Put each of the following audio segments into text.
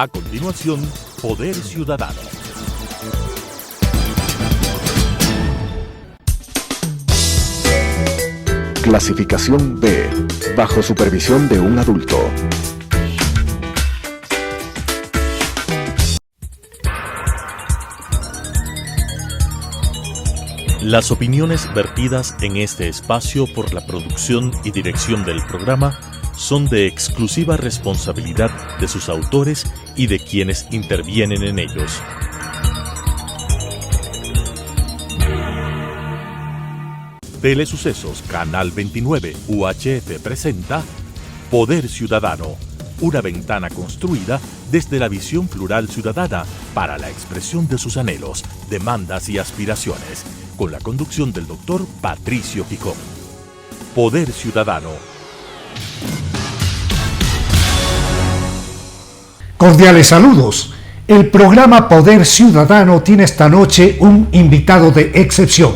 A continuación, Poder Ciudadano. Clasificación B, bajo supervisión de un adulto. Las opiniones vertidas en este espacio por la producción y dirección del programa son de exclusiva responsabilidad de sus autores y de quienes intervienen en ellos. Telesucesos Canal 29 UHF presenta Poder Ciudadano, una ventana construida desde la visión plural ciudadana para la expresión de sus anhelos, demandas y aspiraciones, con la conducción del doctor Patricio Picón. Poder Ciudadano. Cordiales saludos. El programa Poder Ciudadano tiene esta noche un invitado de excepción.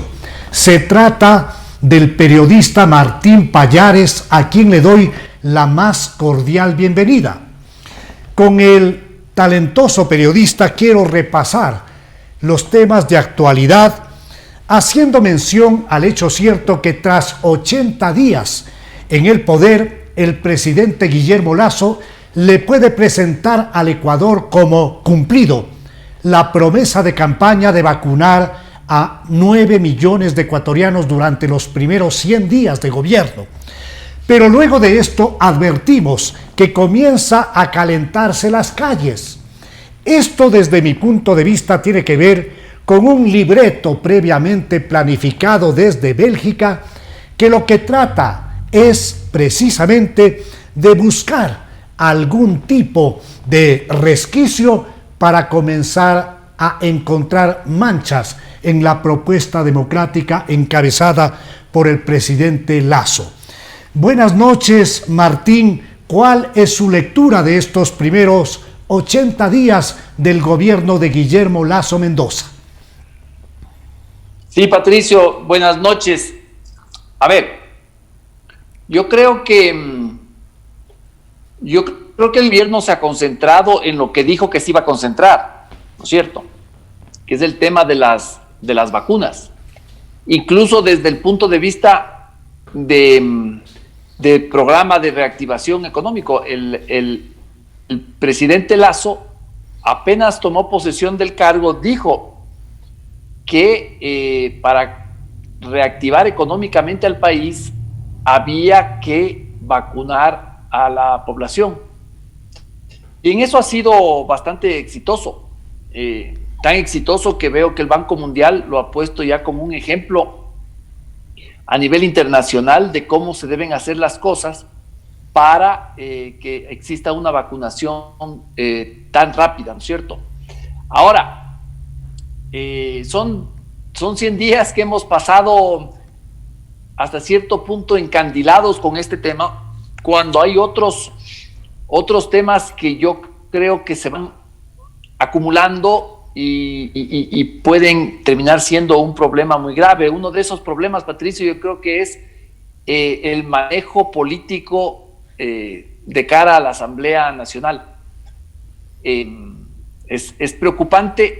Se trata del periodista Martín Pallares, a quien le doy la más cordial bienvenida. Con el talentoso periodista quiero repasar los temas de actualidad, haciendo mención al hecho cierto que tras 80 días en el poder, el presidente Guillermo Lasso le puede presentar al Ecuador como cumplido la promesa de campaña de vacunar a 9 millones de ecuatorianos durante los primeros 100 días de gobierno. Pero luego de esto advertimos que comienza a calentarse las calles. Esto, desde mi punto de vista, tiene que ver con un libreto previamente planificado desde Bélgica, que lo que trata es precisamente de buscar algún tipo de resquicio para comenzar a encontrar manchas en la propuesta democrática encabezada por el presidente Lasso. Buenas noches, Martín. ¿Cuál es su lectura de estos primeros 80 días del gobierno de Guillermo Lasso Mendoza? Sí, Patricio, buenas noches. A ver, yo creo que el gobierno se ha concentrado en lo que dijo que se iba a concentrar, ¿no es cierto? Que es el tema de las vacunas. Incluso desde el punto de vista del programa de reactivación económico, el presidente Lasso apenas tomó posesión del cargo, dijo que para reactivar económicamente al país había que vacunar a la población. Y en eso ha sido bastante exitoso, tan exitoso que veo que el Banco Mundial lo ha puesto ya como un ejemplo a nivel internacional de cómo se deben hacer las cosas para que exista una vacunación tan rápida, ¿no es cierto? Ahora, son 100 días que hemos pasado hasta cierto punto encandilados con este tema, cuando hay otros temas que yo creo que se van acumulando y pueden terminar siendo un problema muy grave. Uno de esos problemas, Patricio, yo creo que es el manejo político de cara a la Asamblea Nacional. Es preocupante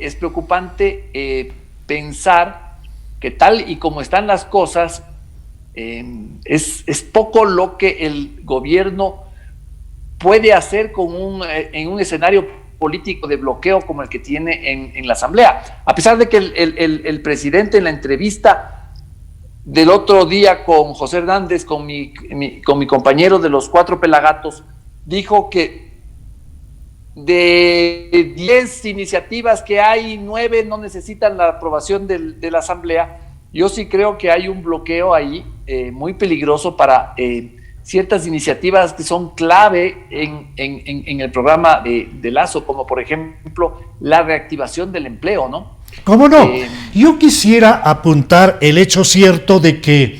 pensar que tal y como están las cosas, es poco lo que el gobierno puede hacer en un escenario político de bloqueo como el que tiene en la Asamblea. A pesar de que el presidente, en la entrevista del otro día con José Hernández, con mi compañero de los 4 Pelagatos, dijo que de 10 iniciativas que hay, 9 no necesitan la aprobación de la Asamblea. Yo sí creo que hay un bloqueo ahí muy peligroso para ciertas iniciativas que son clave en el programa de Lasso, como por ejemplo la reactivación del empleo, ¿no? ¿Cómo no? Yo quisiera apuntar el hecho cierto de que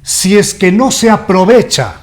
si es que no se aprovecha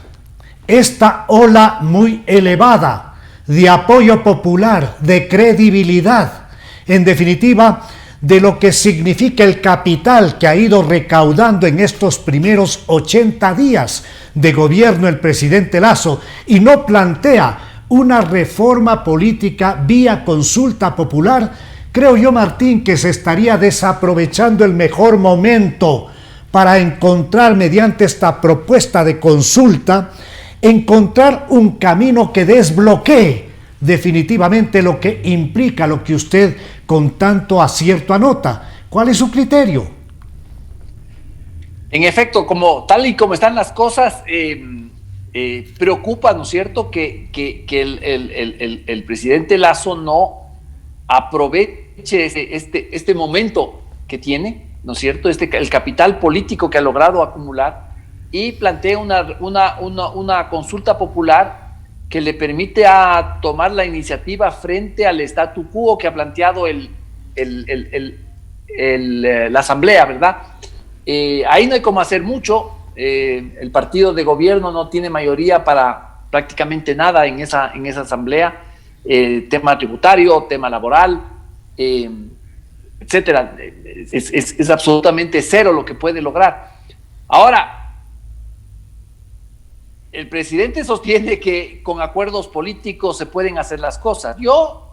esta ola muy elevada de apoyo popular, de credibilidad, en definitiva, de lo que significa el capital que ha ido recaudando en estos primeros 80 días de gobierno el presidente Lasso, y no plantea una reforma política vía consulta popular, creo yo, Martín, que se estaría desaprovechando el mejor momento para encontrar, mediante esta propuesta de consulta, encontrar un camino que desbloquee definitivamente lo que implica lo que usted con tanto acierto anota. ¿Cuál es su criterio? En efecto, tal y como están las cosas, preocupa, ¿no es cierto?, que el presidente Lasso no aproveche este momento que tiene, ¿no es cierto?, el capital político que ha logrado acumular, y plantee una consulta popular que le permite a tomar la iniciativa frente al statu quo que ha planteado la Asamblea, ¿verdad? Ahí no hay como hacer mucho. El partido de gobierno no tiene mayoría para prácticamente nada en esa Asamblea. Tema tributario, tema laboral, etcétera. Es absolutamente cero lo que puede lograr. Ahora, el presidente sostiene que con acuerdos políticos se pueden hacer las cosas. Yo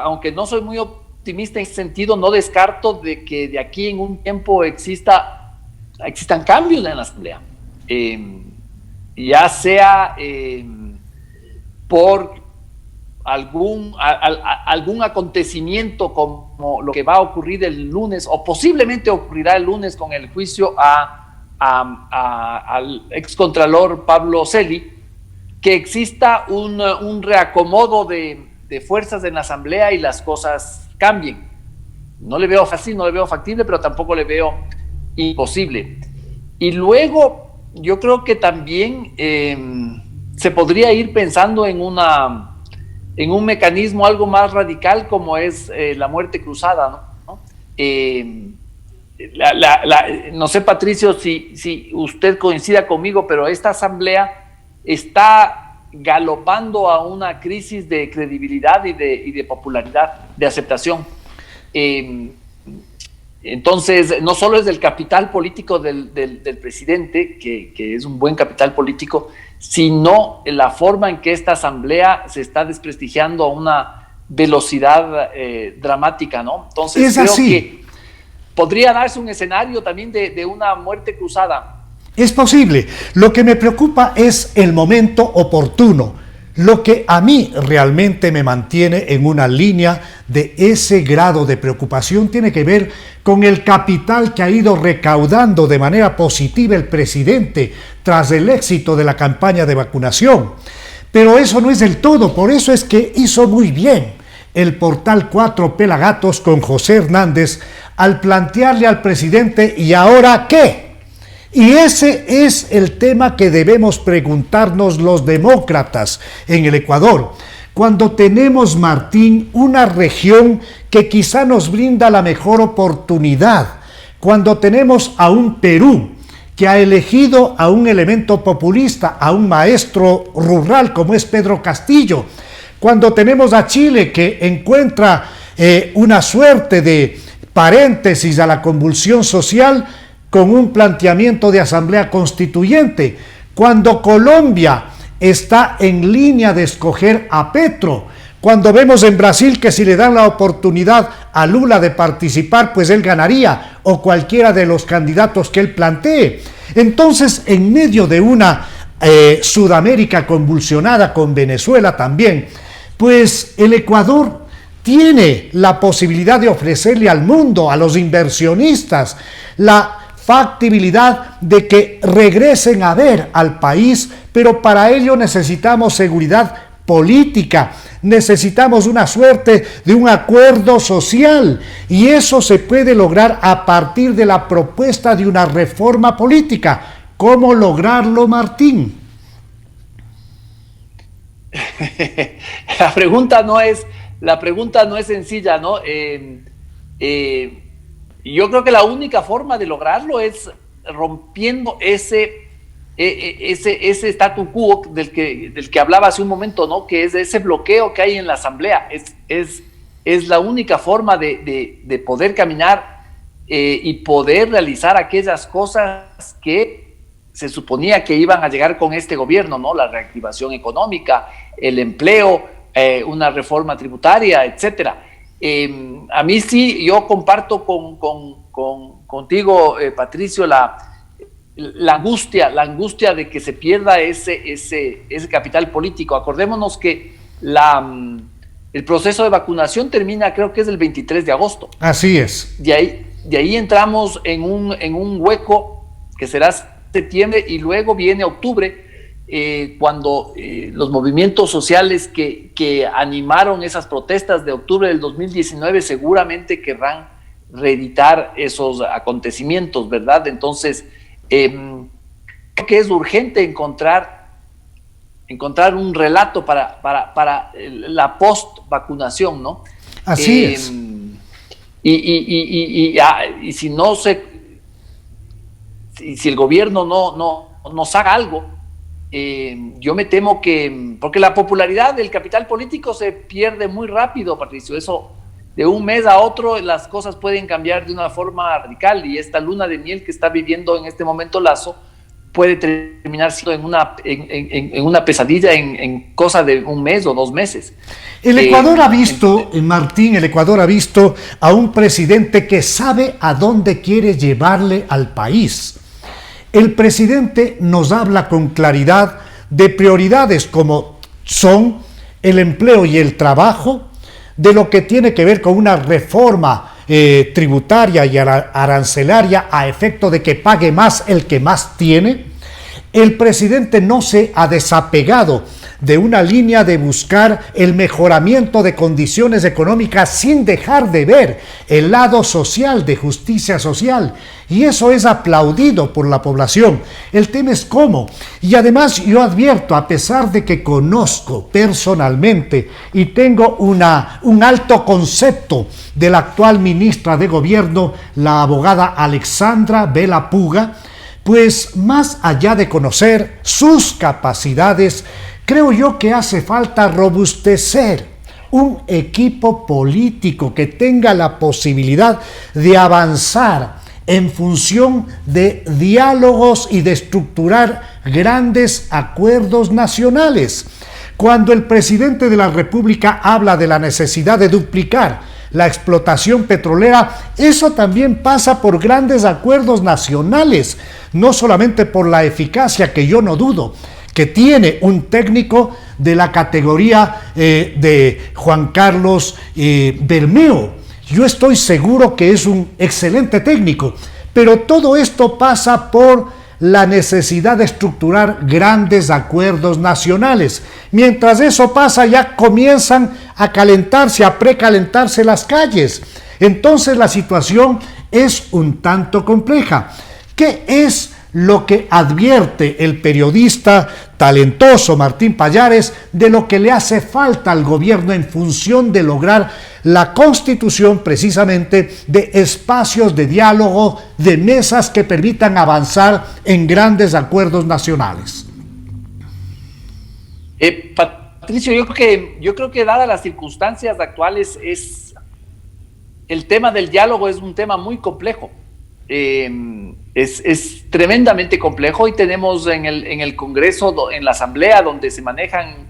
aunque no soy muy optimista en ese sentido, no descarto de que de aquí en un tiempo existan cambios en la Asamblea. Ya sea por algún acontecimiento como lo que va a ocurrir el lunes, o posiblemente ocurrirá el lunes con el juicio al excontralor Pablo Celi, que exista un reacomodo de fuerzas en la Asamblea y las cosas cambien. No le veo fácil, no le veo factible, pero tampoco le veo imposible. Y luego yo creo que también se podría ir pensando en un mecanismo algo más radical, como es la muerte cruzada, ¿no? No sé, Patricio, si usted coincida conmigo, pero esta Asamblea está galopando a una crisis de credibilidad y de popularidad, de aceptación. Entonces, no solo es del capital político del presidente, que es un buen capital político, sino la forma en que esta Asamblea se está desprestigiando a una velocidad dramática, ¿no? Entonces, creo que podría darse un escenario también de una muerte cruzada. Es posible. Lo que me preocupa es el momento oportuno. Lo que a mí realmente me mantiene en una línea de ese grado de preocupación tiene que ver con el capital que ha ido recaudando de manera positiva el presidente tras el éxito de la campaña de vacunación. Pero eso no es del todo, por eso es que hizo muy bien el portal 4 Pelagatos con José Hernández al plantearle al presidente: ¿y ahora qué? Y ese es el tema que debemos preguntarnos los demócratas en el Ecuador. Cuando tenemos, Martín, una región que quizá nos brinda la mejor oportunidad, cuando tenemos a un Perú que ha elegido a un elemento populista, a un maestro rural como es Pedro Castillo, cuando tenemos a Chile que encuentra una suerte de paréntesis a la convulsión social con un planteamiento de asamblea constituyente, cuando Colombia está en línea de escoger a Petro, cuando vemos en Brasil que si le dan la oportunidad a Lula de participar, pues él ganaría, o cualquiera de los candidatos que él plantee. Entonces, en medio de una Sudamérica convulsionada, con Venezuela también, pues el Ecuador tiene la posibilidad de ofrecerle al mundo, a los inversionistas, la factibilidad de que regresen a ver al país, pero para ello necesitamos seguridad política, necesitamos una suerte de un acuerdo social, y eso se puede lograr a partir de la propuesta de una reforma política. ¿Cómo lograrlo, Martín? La pregunta no es sencilla, ¿no? Yo creo que la única forma de lograrlo es rompiendo ese statu quo del que hablaba hace un momento, ¿no? Que es ese bloqueo que hay en la Asamblea. Es la única forma de poder caminar y poder realizar aquellas cosas que se suponía que iban a llegar con este gobierno, ¿no? La reactivación económica, el empleo, una reforma tributaria, etcétera. A mí sí, yo comparto contigo, Patricio, la angustia de que se pierda ese capital político. Acordémonos que el proceso de vacunación termina, creo que es el 23 de agosto. Así es. De ahí entramos en un hueco que será septiembre, y luego viene octubre, cuando los movimientos sociales que animaron esas protestas de octubre del 2019 seguramente querrán reeditar esos acontecimientos, ¿verdad? Entonces, creo que es urgente encontrar un relato para la post-vacunación, ¿no? Así es. Y si no si el gobierno no haga algo, yo me temo porque la popularidad del capital político se pierde muy rápido, Patricio. Eso, de un mes a otro, las cosas pueden cambiar de una forma radical, y esta luna de miel que está viviendo en este momento Lasso puede terminar siendo en una pesadilla en cosa de un mes o 2 meses. El Ecuador ha visto, Martín, a un presidente que sabe a dónde quiere llevarle al país. El presidente nos habla con claridad de prioridades como son el empleo y el trabajo, de lo que tiene que ver con una reforma tributaria y arancelaria a efecto de que pague más el que más tiene. El presidente no se ha desapegado de una línea de buscar el mejoramiento de condiciones económicas sin dejar de ver el lado social, de justicia social, y eso es aplaudido por la población. El tema es cómo, y además yo advierto, a pesar de que conozco personalmente y tengo un alto concepto de la actual ministra de Gobierno, la abogada Alexandra Vela Puga, pues más allá de conocer sus capacidades, creo yo que hace falta robustecer un equipo político que tenga la posibilidad de avanzar en función de diálogos y de estructurar grandes acuerdos nacionales. Cuando el presidente de la República habla de la necesidad de duplicar la explotación petrolera, eso también pasa por grandes acuerdos nacionales, no solamente por la eficacia, que yo no dudo que tiene un técnico de la categoría de Juan Carlos Bermeo. Yo estoy seguro que es un excelente técnico, pero todo esto pasa por la necesidad de estructurar grandes acuerdos nacionales. Mientras eso pasa, ya comienzan a calentarse, a precalentarse las calles. Entonces la situación es un tanto compleja. ¿Qué es lo que advierte el periodista talentoso Martín Pallares de lo que le hace falta al gobierno en función de lograr la constitución precisamente de espacios de diálogo, de mesas que permitan avanzar en grandes acuerdos nacionales? Patricio, yo creo que dadas las circunstancias actuales, el tema del diálogo es un tema muy complejo. Es tremendamente complejo, y tenemos en el Congreso, en la Asamblea, donde se manejan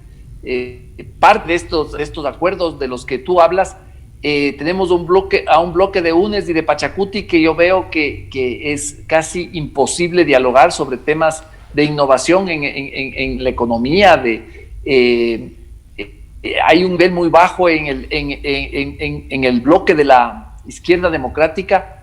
parte de estos acuerdos de los que tú hablas, tenemos un bloque de UNES y de Pachacuti que yo veo que es casi imposible dialogar sobre temas de innovación en la economía. Hay un nivel muy bajo en el bloque de la izquierda democrática.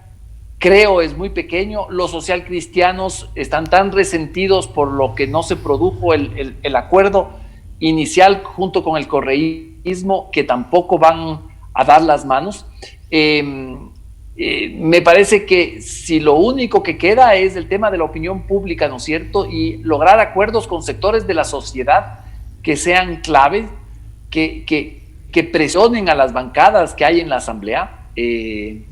Creo es muy pequeño. Los socialcristianos están tan resentidos por lo que no se produjo el acuerdo inicial junto con el correísmo, que tampoco van a dar las manos. Me parece que si lo único que queda es el tema de la opinión pública, ¿no es cierto?, y lograr acuerdos con sectores de la sociedad que sean claves, que presionen a las bancadas que hay en la Asamblea.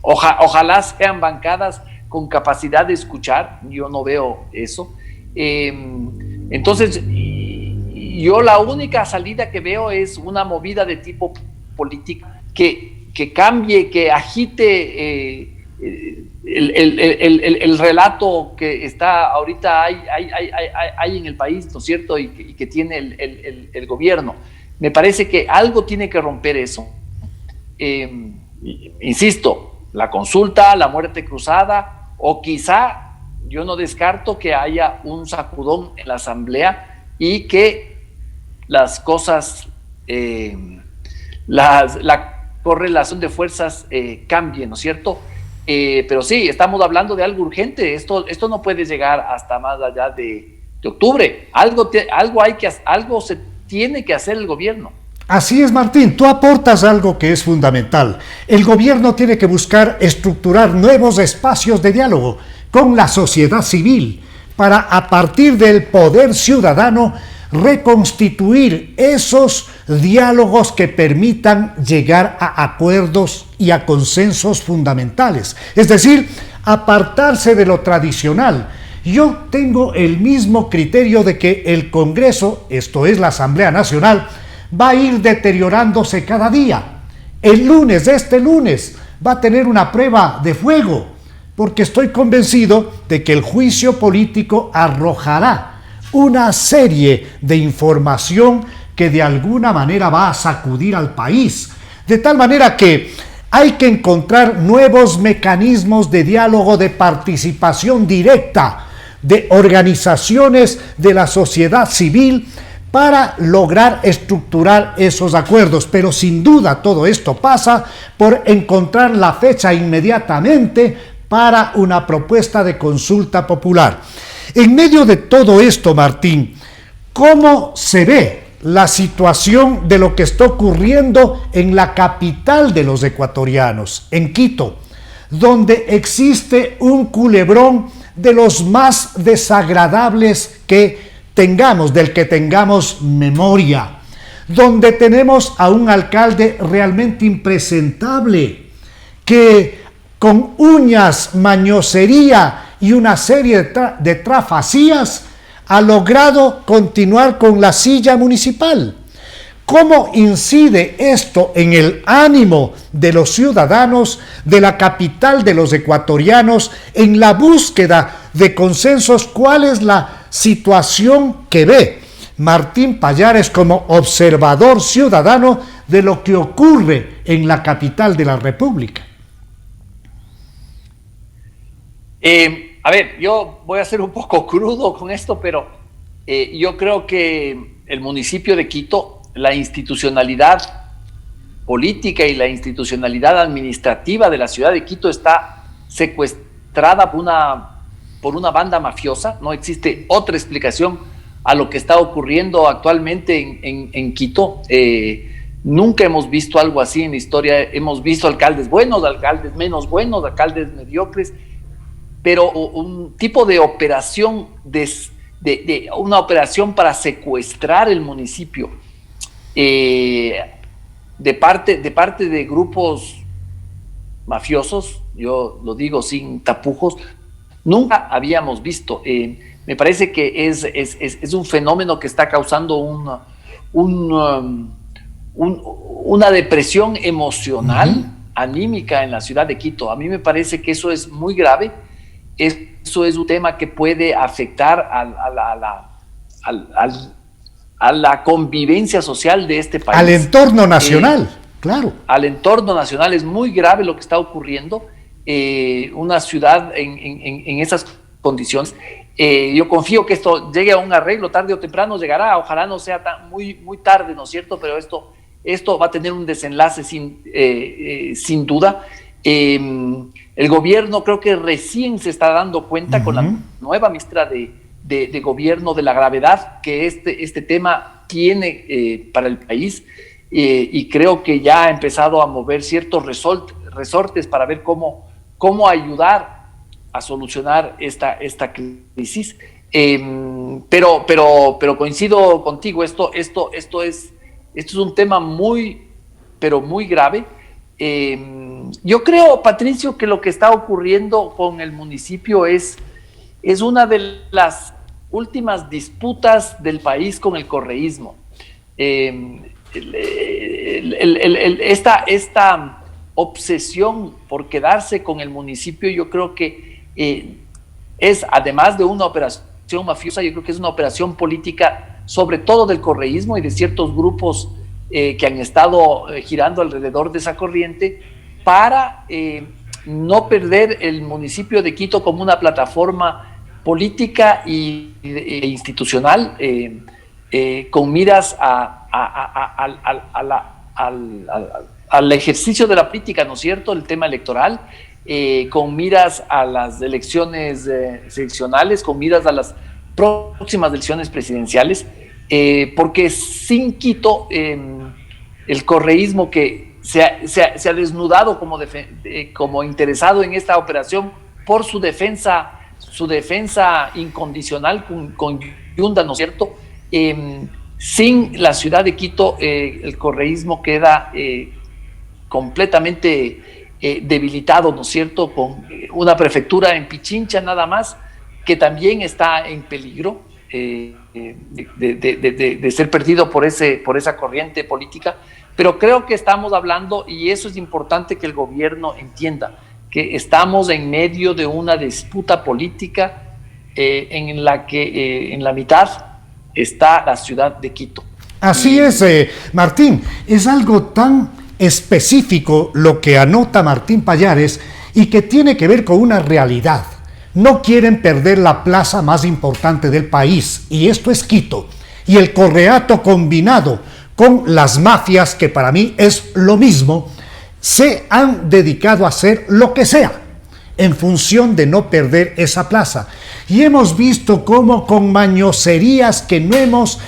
Ojalá sean bancadas con capacidad de escuchar. Yo no veo eso. Entonces, yo la única salida que veo es una movida de tipo política que cambie, que agite el relato que está ahorita hay en el país, ¿no es cierto? Y que tiene el gobierno. Me parece que algo tiene que romper eso. Insisto, la consulta, la muerte cruzada, o quizá yo no descarto que haya un sacudón en la asamblea y que las cosas, la correlación de fuerzas cambie, ¿no es cierto? Pero sí, estamos hablando de algo urgente. Esto no puede llegar hasta más allá de octubre. Algo se tiene que hacer el gobierno. Así es, Martín, tú aportas algo que es fundamental. El gobierno tiene que buscar estructurar nuevos espacios de diálogo con la sociedad civil para, a partir del poder ciudadano, reconstituir esos diálogos que permitan llegar a acuerdos y a consensos fundamentales. Es decir, apartarse de lo tradicional. Yo tengo el mismo criterio de que el Congreso, esto es la Asamblea Nacional, va a ir deteriorándose cada día. Este lunes, va a tener una prueba de fuego, porque estoy convencido de que el juicio político arrojará una serie de información que de alguna manera va a sacudir al país, de tal manera que hay que encontrar nuevos mecanismos de diálogo, de participación directa, de organizaciones de la sociedad civil para lograr estructurar esos acuerdos. Pero sin duda todo esto pasa por encontrar la fecha inmediatamente para una propuesta de consulta popular. En medio de todo esto, Martín, ¿cómo se ve la situación de lo que está ocurriendo en la capital de los ecuatorianos, en Quito, donde existe un culebrón de los más desagradables del que tengamos memoria, donde tenemos a un alcalde realmente impresentable, que con uñas, mañosería y una serie de trafacías ha logrado continuar con la silla municipal? ¿Cómo incide esto en el ánimo de los ciudadanos de la capital de los ecuatorianos en la búsqueda de consensos? ¿Cuál es la situación que ve Martín Pallares como observador ciudadano de lo que ocurre en la capital de la República? A ver, yo voy a ser un poco crudo con esto, pero yo creo que el municipio de Quito, la institucionalidad política y la institucionalidad administrativa de la ciudad de Quito está secuestrada por una banda mafiosa. No existe otra explicación a lo que está ocurriendo actualmente en Quito. Nunca hemos visto algo así en la historia. Hemos visto alcaldes buenos, alcaldes menos buenos, alcaldes mediocres, pero un tipo de operación, una operación para secuestrar el municipio de parte de grupos mafiosos, yo lo digo sin tapujos, nunca habíamos visto. Me parece que es un fenómeno que está causando una depresión emocional, anímica en la ciudad de Quito. A mí me parece que eso es muy grave. Eso es un tema que puede afectar a la convivencia social de este país. Al entorno nacional, claro. Al entorno nacional es muy grave lo que está ocurriendo. Una ciudad en esas condiciones. Yo confío que esto llegue a un arreglo, tarde o temprano llegará, ojalá no sea muy tarde, ¿no es cierto? Pero esto va a tener un desenlace sin duda. El gobierno creo que recién se está dando cuenta con la nueva ministra de gobierno de la gravedad que este tema tiene para el país, y creo que ya ha empezado a mover ciertos resortes para ver cómo ayudar a solucionar esta crisis. Pero coincido contigo, esto es un tema muy grave. Yo creo, Patricio, que lo que está ocurriendo con el municipio es una de las últimas disputas del país con el correísmo. obsesión por quedarse con el municipio, yo creo que es, además de una operación mafiosa, yo creo que es una operación política, sobre todo del correísmo y de ciertos grupos que han estado girando alrededor de esa corriente, para no perder el municipio de Quito como una plataforma política e institucional con miras al ejercicio de la política, ¿no es cierto?, el tema electoral, con miras a las elecciones seccionales, con miras a las próximas elecciones presidenciales, porque sin Quito el correísmo que se ha desnudado como interesado en esta operación por su defensa incondicional con Yunda, ¿no es cierto? Sin la ciudad de Quito, el correísmo queda completamente debilitado, ¿no es cierto?, con una prefectura en Pichincha nada más, que también está en peligro de ser perdido por esa corriente política. Pero creo que estamos hablando, y eso es importante que el gobierno entienda, que estamos en medio de una disputa política en la que en la mitad está la ciudad de Quito. Así es, Martín, es algo tan específico lo que anota Martín Pallares y que tiene que ver con una realidad. No quieren perder la plaza más importante del país, y esto es Quito, y el correato combinado con las mafias, que para mí es lo mismo, se han dedicado a hacer lo que sea en función de no perder esa plaza. Y hemos visto cómo con mañoserías que no hemos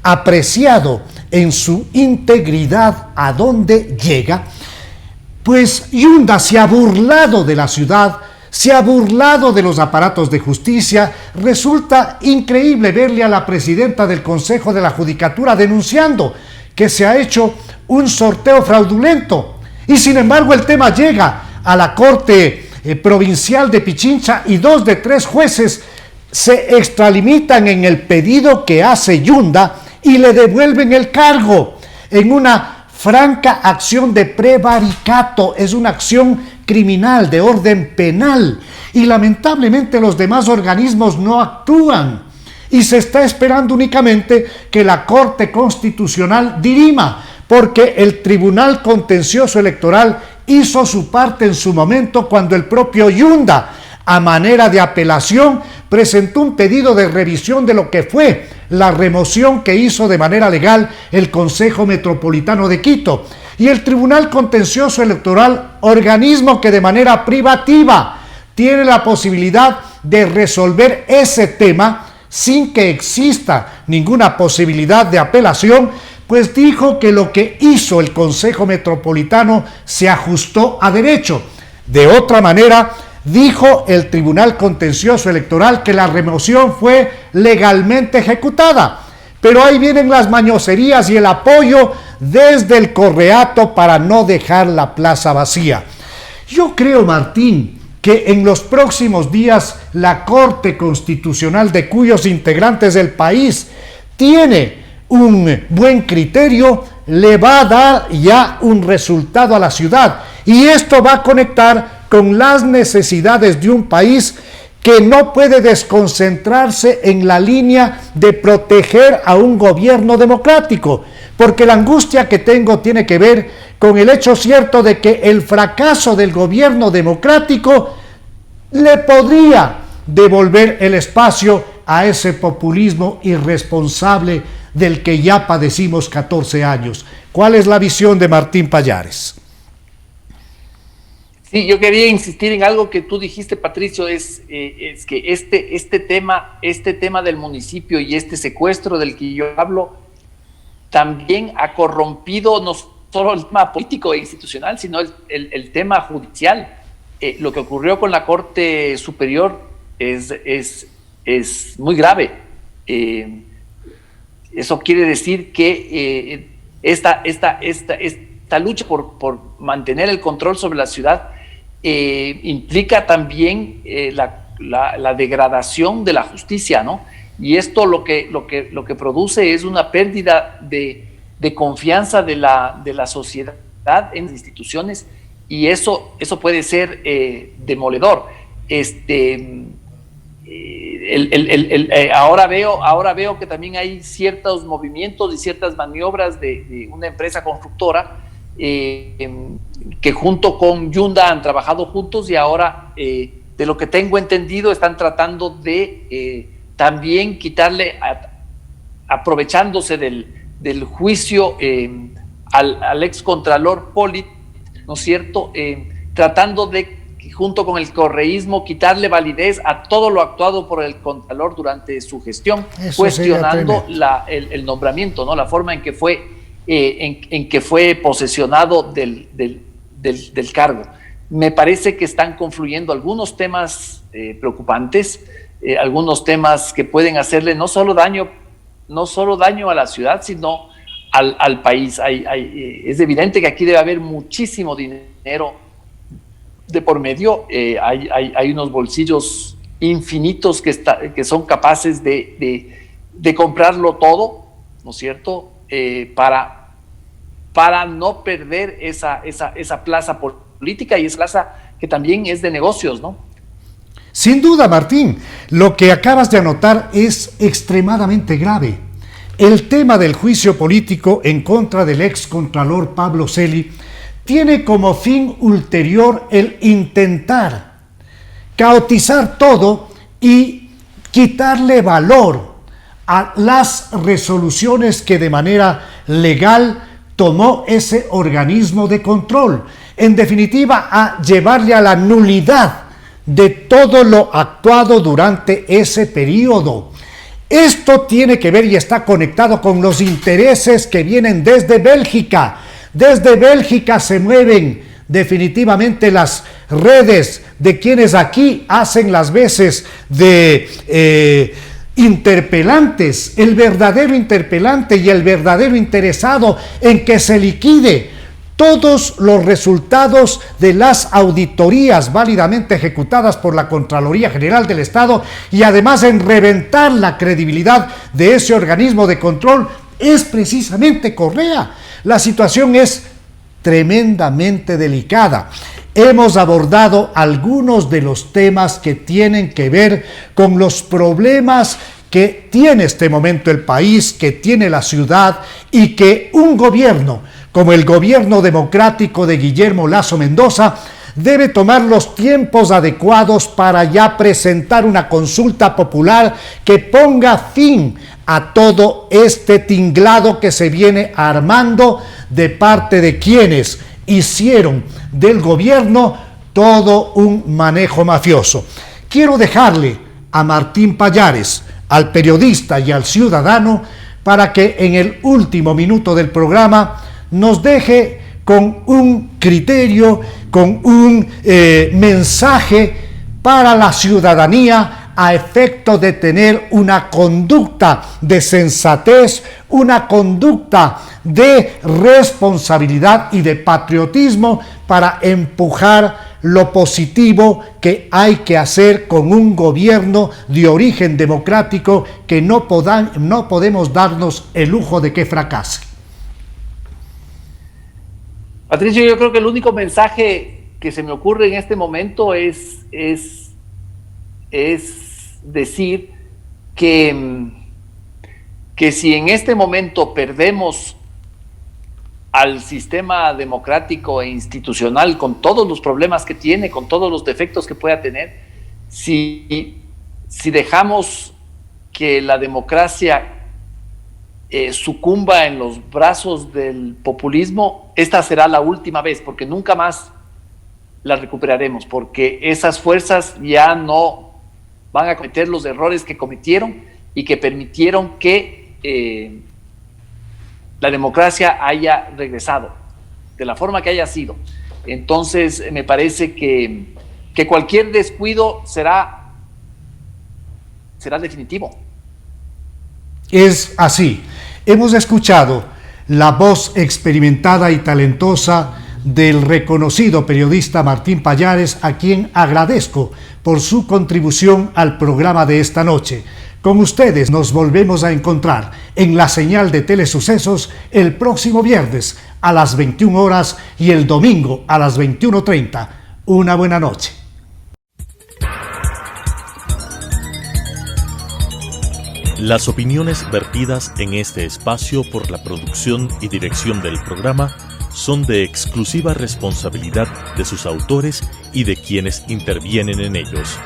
apreciado en su integridad a dónde llega, pues Yunda se ha burlado de la ciudad, se ha burlado de los aparatos de justicia. Resulta increíble verle a la presidenta del Consejo de la Judicatura denunciando que se ha hecho un sorteo fraudulento, y sin embargo el tema llega a la Corte Provincial de Pichincha y 2 de 3 jueces se extralimitan en el pedido que hace Yunda y le devuelven el cargo en una franca acción de prevaricato. Es una acción criminal de orden penal, y lamentablemente los demás organismos no actúan, y se está esperando únicamente que la Corte Constitucional dirima, porque el Tribunal Contencioso Electoral hizo su parte en su momento cuando el propio Yunda, a manera de apelación, presentó un pedido de revisión de lo que fue la remoción que hizo de manera legal el Consejo Metropolitano de Quito. Y el Tribunal Contencioso Electoral, organismo que de manera privativa tiene la posibilidad de resolver ese tema sin que exista ninguna posibilidad de apelación, pues dijo que lo que hizo el Consejo Metropolitano se ajustó a derecho. De otra manera, dijo el Tribunal Contencioso Electoral que la remoción fue legalmente ejecutada. Pero ahí vienen las mañoserías y el apoyo desde el correato para no dejar la plaza vacía. Yo creo, Martín, que en los próximos días la Corte Constitucional, de cuyos integrantes el país tiene un buen criterio, le va a dar ya un resultado a la ciudad, y esto va a conectar con las necesidades de un país que no puede desconcentrarse en la línea de proteger a un gobierno democrático, porque la angustia que tengo tiene que ver con el hecho cierto de que el fracaso del gobierno democrático le podría devolver el espacio a ese populismo irresponsable del que ya padecimos 14 años. ¿Cuál es la visión de Martín Pallares? Sí, yo quería insistir en algo que tú dijiste, Patricio, es que este tema del municipio y este secuestro del que yo hablo también ha corrompido no solo el tema político e institucional, sino el tema judicial. Lo que ocurrió con la Corte Superior es muy grave. Eso quiere decir que esta lucha por mantener el control sobre la ciudad implica también la degradación de la justicia, ¿no? Y esto lo que produce es una pérdida de confianza de la sociedad en las instituciones, y eso puede ser demoledor. Ahora veo que también hay ciertos movimientos y ciertas maniobras de una empresa constructora que junto con Yunda han trabajado juntos, y ahora, de lo que tengo entendido, están tratando de también quitarle, aprovechándose del juicio al excontralor Pollitt, ¿no es cierto?, tratando de, junto con el correísmo, quitarle validez a todo lo actuado por el contralor durante su gestión, eso, cuestionando el nombramiento, ¿no?, la forma en que fue posesionado del cargo. Me parece que están confluyendo algunos temas preocupantes, algunos temas que pueden hacerle no solo daño a la ciudad, sino al país. Es evidente que aquí debe haber muchísimo dinero de por medio. Hay unos bolsillos infinitos que son capaces de comprarlo todo, ¿no es cierto?, para no perder esa plaza política, y esa plaza que también es de negocios, ¿no? Sin duda, Martín, lo que acabas de anotar es extremadamente grave. El tema del juicio político en contra del excontralor Pablo Celi tiene como fin ulterior el intentar caotizar todo y quitarle valor a las resoluciones que de manera legal tomó ese organismo de control. En definitiva, a llevarle a la nulidad de todo lo actuado durante ese periodo. Esto tiene que ver y está conectado con los intereses que vienen desde Bélgica. Desde Bélgica se mueven definitivamente las redes de quienes aquí hacen las veces de interpelantes, el verdadero interpelante y el verdadero interesado en que se liquide todos los resultados de las auditorías válidamente ejecutadas por la Contraloría General del Estado, y además en reventar la credibilidad de ese organismo de control, es precisamente Correa. La situación es tremendamente delicada. Hemos abordado algunos de los temas que tienen que ver con los problemas que tiene este momento el país, que tiene la ciudad, y que un gobierno como el gobierno democrático de Guillermo Lasso Mendoza debe tomar los tiempos adecuados para ya presentar una consulta popular que ponga fin a todo este tinglado que se viene armando de parte de quienes hicieron del gobierno todo un manejo mafioso. Quiero dejarle a Martín Pallares, al periodista y al ciudadano, para que en el último minuto del programa nos deje con un criterio, con un mensaje para la ciudadanía a efecto de tener una conducta de sensatez, una conducta de responsabilidad y de patriotismo para empujar lo positivo que hay que hacer con un gobierno de origen democrático que no podemos darnos el lujo de que fracase. Patricio, yo creo que el único mensaje que se me ocurre en este momento es decir que si en este momento perdemos al sistema democrático e institucional, con todos los problemas que tiene, con todos los defectos que pueda tener, si dejamos que la democracia sucumba en los brazos del populismo, esta será la última vez, porque nunca más la recuperaremos, porque esas fuerzas ya no van a cometer los errores que cometieron y que permitieron que la democracia haya regresado de la forma que haya sido. Entonces me parece que cualquier descuido será definitivo. Es así. Hemos escuchado la voz experimentada y talentosa del reconocido periodista Martín Pallares, a quien agradezco por su contribución al programa de esta noche. Con ustedes nos volvemos a encontrar en la señal de Telesucesos el próximo viernes a las 21 horas y el domingo a las 21:30. Una buena noche. Las opiniones vertidas en este espacio por la producción y dirección del programa son de exclusiva responsabilidad de sus autores y de quienes intervienen en ellos.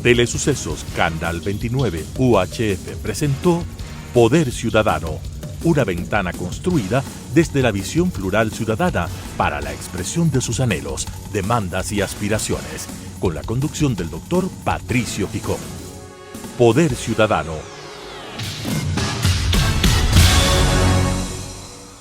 Telesucesos Canal 29 UHF presentó Poder Ciudadano, una ventana construida desde la visión plural ciudadana para la expresión de sus anhelos, demandas y aspiraciones, con la conducción del doctor Patricio Picón. Poder Ciudadano.